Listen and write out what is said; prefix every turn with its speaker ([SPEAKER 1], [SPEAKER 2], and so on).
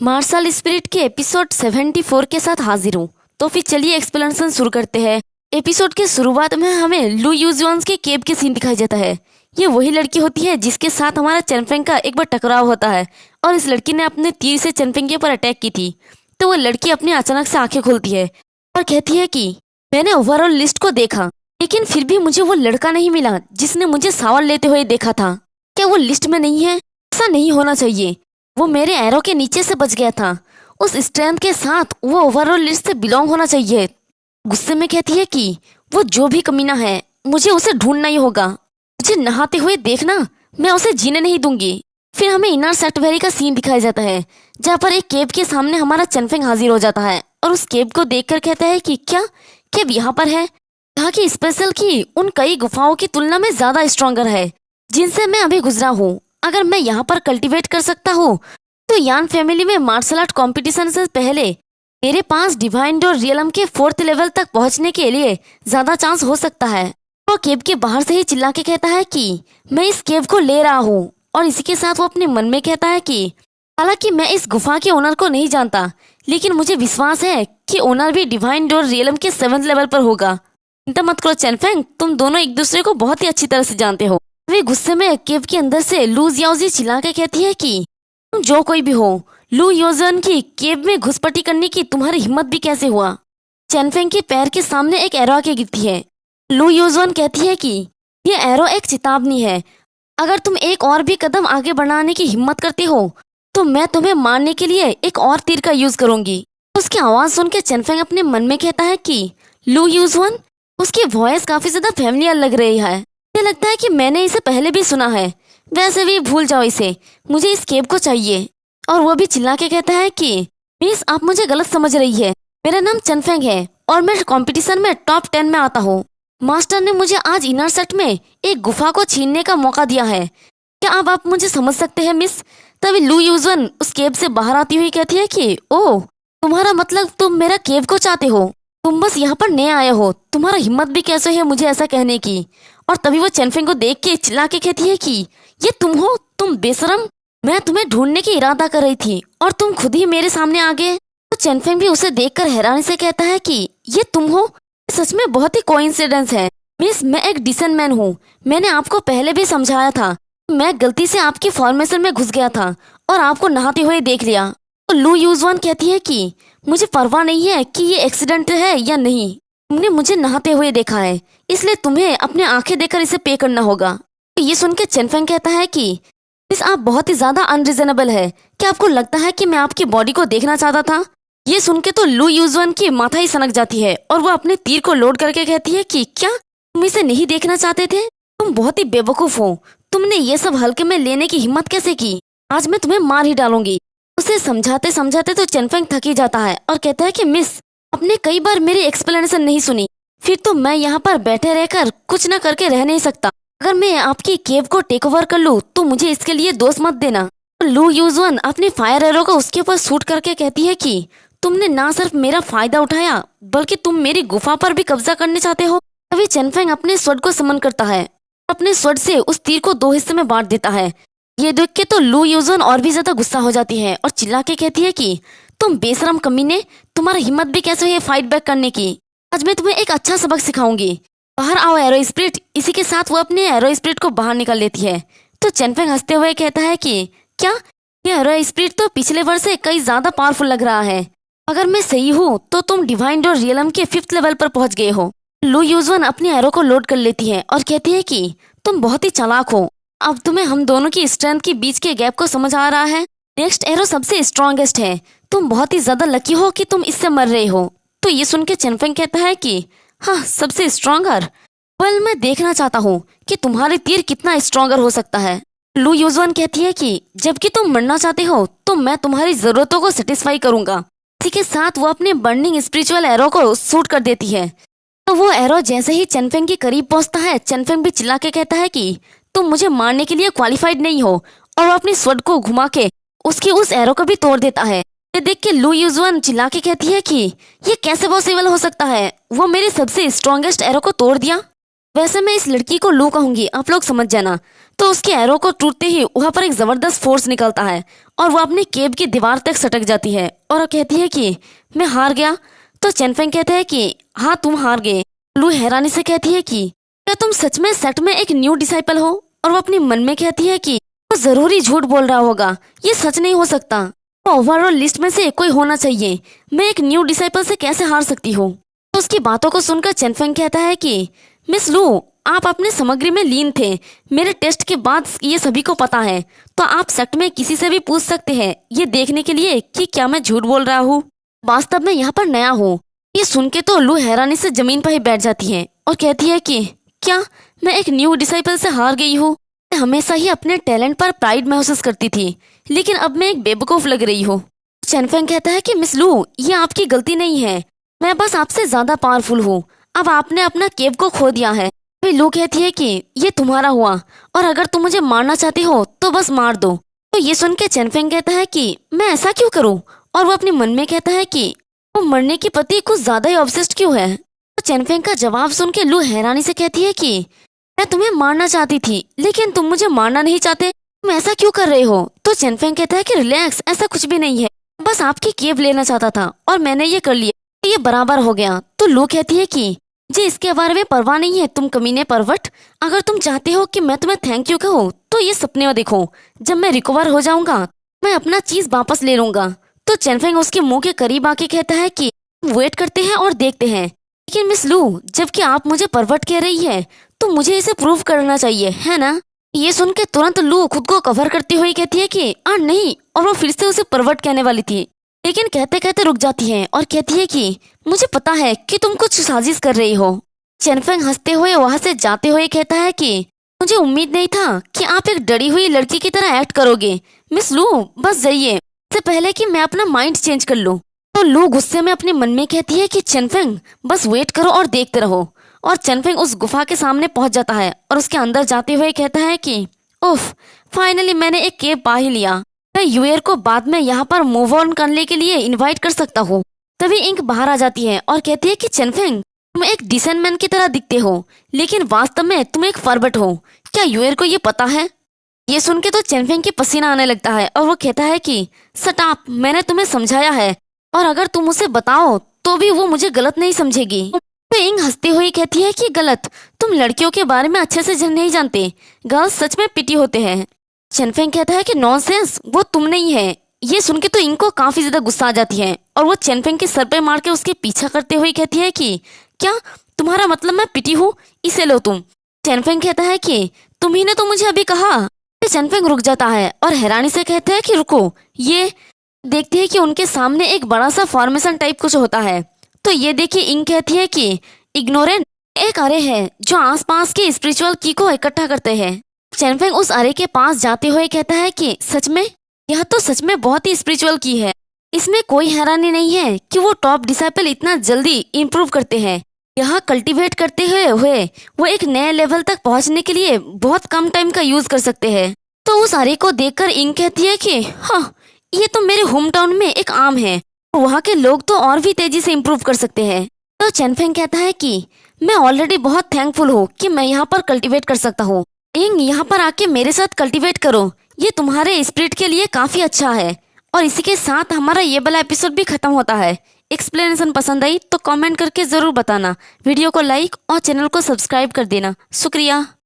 [SPEAKER 1] Martial spirit के episode 74 के साथ हाजिर हूँ। तो फिर चलिए एक्सप्लेनेशन शुरू करते हैं। एपिसोड के शुरुआत में हमें लू यूजुआन के केव के सीन दिखाई जाता है। ये वही लड़की होती है जिसके साथ हमारा चनफेंग का एक बार टकराव होता है और इस लड़की ने अपने तीर से चनफेंग के ऊपर अटैक की थी। तो वो लड़की अपनी अचानक से आंखें खोलती है और कहती है कि मैंने ओवरऑल लिस्ट को देखा, लेकिन फिर भी मुझे वो लड़का नहीं मिला जिसने मुझे सवाल लेते हुए देखा था। क्या वो लिस्ट में नहीं है? ऐसा नहीं होना चाहिए। वो मेरे एरो के नीचे से बच गया था। उस स्ट्रेंथ के साथ वो ओवरऑल लिस्ट से बिलोंग होना चाहिए। गुस्से में कहती है कि वो जो भी कमीना है मुझे उसे ढूंढना ही होगा। मुझे नहाते हुए देखना, मैं उसे जीने नहीं दूंगी। फिर हमें इनर सेक्टवेरी का सीन दिखाया जाता है जहाँ पर एक केव के सामने हमारा चनफेंग हाजिर हो जाता है और उस केव को देखकर कहता है कि क्या केव यहाँ पर है? यहाँ की स्पेशल की उन कई गुफाओं की तुलना में ज्यादा स्ट्रॉन्गर है जिनसे मैं अभी गुजरा हूँ। अगर मैं यहाँ पर कल्टीवेट कर सकता हूँ तो यान फैमिली में मार्शल आर्ट कंपटीशन से पहले मेरे पास डिवाइन डोर रियलम के 4th लेवल तक पहुँचने के लिए ज्यादा चांस हो सकता है। वो केव के बाहर से ही चिल्ला के कहता है कि मैं इस केव को ले रहा हूँ और इसी के साथ वो अपने मन में कहता है कि हालांकि मैं इस गुफा के ओनर को नहीं जानता, लेकिन मुझे विश्वास है कि ओनर भी डिवाइन डोर रियलम के 7th लेवल पर होगा। चिंता मत करो चनफेंग, तुम दोनों एक दूसरे को बहुत ही अच्छी तरह से जानते हो। वे गुस्से में केव के अंदर से लू याओजी चिल्ला के कहती है कि तुम जो कोई भी हो, लू योजन की केव में घुसपैठी करने की तुम्हारी हिम्मत भी कैसे हुआ? चनफेंग के पैर के सामने एक एरो आके गिरती है। लू योजन कहती है कि ये एरो एक चेतावनी है। अगर तुम एक और भी कदम आगे बढ़ाने की हिम्मत करते हो तो मैं तुम्हें मारने के लिए एक और तीर का यूज करूंगी। उसकी आवाज सुन के चनफेंग अपने मन में कहता है कि लू यूजन, उसकी वॉइस काफी ज्यादा फैमिलियर लग रही है। मुझे लगता है कि मैंने इसे पहले भी सुना है। वैसे भी भूल जाओ इसे, मुझे इस केव को चाहिए। और वो भी चिल्ला के कहता है कि मिस, आप मुझे गलत समझ रही है। मेरा नाम चनफेंग है और मैं कंपटीशन में टॉप 10 में आता हूँ। मास्टर ने मुझे आज इनर सेक्ट में एक गुफा को छीनने का मौका दिया है। क्या अब आप मुझे समझ सकते हैं मिस? तभी लू यूजन उस केव से बाहर आती हुई कहती है कि ओह, तुम्हारा मतलब तुम मेरा केव को चाहते हो? तुम बस यहाँ पर नए आए हो, तुम्हारा हिम्मत भी कैसे है मुझे ऐसा कहने की? और तभी वो चनफेंग को देख के चिल्ला के कहती है कि ये तुम हो? तुम बेशरम, मैं तुम्हें ढूंढने की इरादा कर रही थी और तुम खुद ही मेरे सामने आ गए। तो चनफेंग भी उसे देखकर हैरानी से कहता है कि ये तुम हो? सच में बहुत ही कोइंसिडेंस है मिस, मैं एक डिसेंट मैन हूँ। मैंने आपको पहले भी समझाया था। मैं गलती से आपकी फॉर्मेशन में घुस गया था और आपको नहाते हुए देख लिया। तो लू यूजवान कहती है कि मुझे परवाह नहीं है कि ये एक्सीडेंट है या नहीं। तुमने मुझे नहाते हुए देखा है, इसलिए तुम्हें अपने आंखें देखकर इसे पे करना होगा। तो ये सुन के चनफेंग कहता है कि मिस, आप बहुत ही ज्यादा अनरीजनेबल है। क्या आपको लगता है कि मैं आपकी बॉडी को देखना चाहता था? ये सुन के तो लू यूजवान की माथा ही सनक जाती है और वो अपने तीर को लोड करके कहती है कि क्या तुम इसे नहीं देखना चाहते थे? तुम बहुत ही बेवकूफ हो। तुमने ये सब हल्के में लेने की हिम्मत कैसे की? आज मैं तुम्हें मार ही डालूंगी। उसे समझाते समझाते तो चनफेंग थक ही जाता है और कहता है कि मिस, आपने कई बार मेरी एक्सप्लेनेशन नहीं सुनी। फिर तो मैं यहाँ पर बैठे रहकर कुछ न करके रह नहीं सकता। अगर मैं आपकी केव को टेक ओवर कर लूँ तो मुझे इसके लिए दोष मत देना। लू यूजन अपने फायर एरो को उसके ऊपर शूट करके कहती है कि तुमने ना सिर्फ मेरा फायदा उठाया बल्कि तुम मेरी गुफा पर भी कब्जा करने चाहते हो। तभी चनफेंग अपने स्वord को समन करता है, अपने स्वord से उस तीर को 2 हिस्से में बांट देता है। ये देख के तो लू यूजन और भी ज्यादा गुस्सा हो जाती है और चिल्ला के कहती है कि तुम बेशरम कमीने, तुम्हारा हिम्मत भी कैसे है फाइट बैक करने की? आज मैं तुम्हें एक अच्छा सबक सिखाऊंगी। बाहर आओ एरो स्पिरिट। इसी के साथ वो अपने एरो स्पिरिट को बाहर निकाल लेती है। तो चनफेंग हंसते हुए कहता है कि क्या ये एरो स्पिरिट तो पिछले वर्ष से कई ज्यादा पावरफुल लग रहा है। अगर मैं सही हूँ तो तुम डिवाइन डोर रियलम के 5th लेवल पर पहुंच गए हो। लू यूजन अपने एरो को लोड कर लेती है और कहती है कि तुम बहुत ही चालाक हो। अब तुम्हें हम दोनों की स्ट्रेंथ के बीच के गैप को समझ आ रहा है। नेक्स्ट एरो सबसे स्ट्रॉन्गेस्ट है। तुम बहुत ही ज्यादा लकी हो कि तुम इससे मर रहे हो। तो ये सुन के चनफेंग कहता है कि हाँ, सबसे स्ट्रॉन्गर? वेल, मैं देखना चाहता हूँ कि तुम्हारे तीर कितना स्ट्रॉन्गर हो सकता है। लू यूजन कहती है कि जबकि तुम मरना चाहते हो तो मैं तुम्हारी जरूरतों को सेटिस्फाई करूंगा। इसी के साथ वो अपने बर्निंग स्पिरिचुअल एरो को शूट कर देती है। तो वो एरो जैसे ही चनफेंग के करीब पहुंचता है, चनफेंग भी चिल्ला के कहता है कि तुम मुझे मारने के लिए क्वालिफाइड नहीं हो, और वो अपनी स्वord को घुमा के उसकी उस एरो को भी तोड़ देता है। ये देख के लू यूजन चिल्ला के कहती है कि ये कैसे पॉसिबल हो सकता है? वो मेरे सबसे स्ट्रॉन्गेस्ट एरो को तोड़ दिया। वैसे मैं इस लड़की को लू कहूंगी, आप लोग समझ जाना। तो उसके एरो को टूटते ही वहां पर एक जबरदस्त फोर्स निकलता है और वो अपनी केब की दीवार तक सटक जाती है और वो कहती है कि मैं हार गया। तो चेनफेंग कहते हैं कि हाँ तुम हार गए। लू हैरानी से कहती है कि क्या तुम सच में सेट में एक न्यू डिसाइपल हो? और वो अपने मन में कहती है कि वो जरूरी झूठ बोल रहा होगा, ये सच नहीं हो सकता। तो ओवरऑल लिस्ट में से कोई होना चाहिए, मैं एक न्यू डिसाइपल से कैसे हार सकती हूँ? तो उसकी बातों को सुनकर चेनफेंग कहता है कि मिस लू, आप अपने सामग्री में लीन थे, मेरे टेस्ट के बाद ये सभी को पता है। तो आप सेट में किसी से भी पूछ सकते हैं ये देखने के लिए कि क्या मैं झूठ बोल रहा हूँ। वास्तव में यहाँ पर नया हूँ। ये सुन के तो लू हैरानी से जमीन पर ही बैठ जाती है और कहती है कि क्या मैं एक न्यू डिसाइपल से हार गई हूँ? मैं हमेशा ही अपने टैलेंट पर प्राइड महसूस करती थी, लेकिन अब मैं एक बेवकूफ लग रही हूँ। चेनफेंग कहता है कि मिस लू, ये आपकी गलती नहीं है, मैं बस आपसे ज्यादा पावरफुल हूँ। अब आपने अपना केव को खो दिया है। फिर लू कहती है कि ये तुम्हारा हुआ और अगर तुम मुझे मारना चाहती हो तो बस मार दो। तो ये सुन के चेनफेंग कहता है कि मैं ऐसा क्यों करूँ? और वो अपने मन में कहता है कि वो मरने के प्रति कुछ ज्यादा ही ऑब्सेस्ड क्यों है। तो चेनफेंग का जवाब सुन के लू हैरानी से कहती है कि मैं तुम्हें मारना चाहती थी, लेकिन तुम मुझे मारना नहीं चाहते, तुम ऐसा क्यों कर रहे हो? तो चेनफेंग कहता है कि रिलैक्स, ऐसा कुछ भी नहीं है, बस आपकी केव लेना चाहता था और मैंने ये कर लिया, ये बराबर हो गया। तो लू कहती है कि जी इसके बारे में परवाह नहीं है तुम कमीने परवट। अगर तुम चाहते हो कि मैं तुम्हें थैंक यू कहूँ तो ये सपने में देखो, जब मैं रिकवर हो जाऊंगा मैं अपना चीज वापस ले लूंगा। तो चेनफेंग उसके मुंह के करीब आके कहता है कि वेट करते हैं और देखते हैं। लेकिन मिस लू, जबकि आप मुझे परवट कह रही है तो मुझे इसे प्रूव करना चाहिए, है ना? ये सुन के तुरंत लू खुद को कवर करती हुई कहती है कि नहीं, और वो फिर से उसे परवट कहने वाली थी, लेकिन कहते कहते रुक जाती है और कहती है कि मुझे पता है कि तुम कुछ साजिश कर रही हो। चेनफेंग हंसते हुए वहां से जाते हुए कहता है कि मुझे उम्मीद नहीं था कि आप एक डरी हुई लड़की की तरह एक्ट करोगे। मिस लू, बस जाइए, इससे पहले कि मैं अपना माइंड चेंज कर लूं। तो लू गुस्से में अपने मन में कहती है कि चेनफेंग बस वेट करो और देखते रहो। और चेनफेंग उस गुफा के सामने पहुंच जाता है और उसके अंदर जाते हुए कहता है कि उफ, फाइनली मैंने एक केव पा ही लिया। मैं यूएर को बाद में यहाँ पर मूव ऑन करने के लिए इनवाइट कर सकता हूँ। तभी इंक बाहर आ जाती है और कहती है कि चेनफेंग तुम एक डिसेंट मैन की तरह दिखते हो, लेकिन वास्तव में तुम एक फरबट हो। क्या यूएर को ये पता है? ये सुन के तो चेनफेंग की पसीना आने लगता है और वो कहता है कि सटाप, मैंने तुम्हें समझाया है और अगर तुम उसे बताओ तो भी वो मुझे गलत नहीं समझेगी। तो इंग हंसती हुई कहती है कि गलत, तुम लड़कियों के बारे में अच्छे से नहीं जानते, गर्ल्स सच में पिटी होते हैं। चेनफेंग कहता है कि नॉनसेंस, वो तुम नहीं है। ये सुन के तो इंग को काफी ज्यादा गुस्सा आ जाती है और वो चेनफेंग के सर पे मार के उसके पीछा करते हुए कहती है कि क्या तुम्हारा मतलब मैं पिटी हूँ, इसे लो तुम। चेनफेंग कहता है कि तुम ही ने तो मुझे अभी कहा। चेनफेंग रुक जाता है और हैरानी से कहता है कि रुको। ये देखती है कि उनके सामने एक बड़ा सा फॉर्मेशन टाइप कुछ होता है। तो ये देखिए इंग कहती है कि इग्नोरेंट एक अरे है जो आसपास के स्पिरिचुअल की को इकट्ठा करते हैं। चेनफेंग उस अरे के पास जाते हुए कहता है कि सच में, यह तो सच में बहुत ही स्पिरिचुअल की है। इसमें कोई हैरानी नहीं है कि वो टॉप डिसाइपल इतना जल्दी इम्प्रूव करते हैं। यह कल्टीवेट करते हुए वो एक नए लेवल तक पहुंचने के लिए बहुत कम टाइम का यूज कर सकते हैं। तो उस अरे को देखकर इंग कहती है कि हाँ, ये तो मेरे होम टाउन में एक आम है, वहाँ के लोग तो और भी तेजी से इम्प्रूव कर सकते हैं। तो चेनफेंग कहता है कि मैं ऑलरेडी बहुत थैंकफुल हूँ कि मैं यहाँ पर कल्टीवेट कर सकता हूँ। इंग, यहाँ पर आके मेरे साथ कल्टीवेट करो, ये तुम्हारे स्पिरिट के लिए काफी अच्छा है। और इसी के साथ हमारा ये वाला एपिसोड भी खत्म होता है। एक्सप्लेनेशन पसंद आई तो कमेंट करके जरूर बताना, वीडियो को लाइक और चैनल को सब्सक्राइब कर देना। शुक्रिया।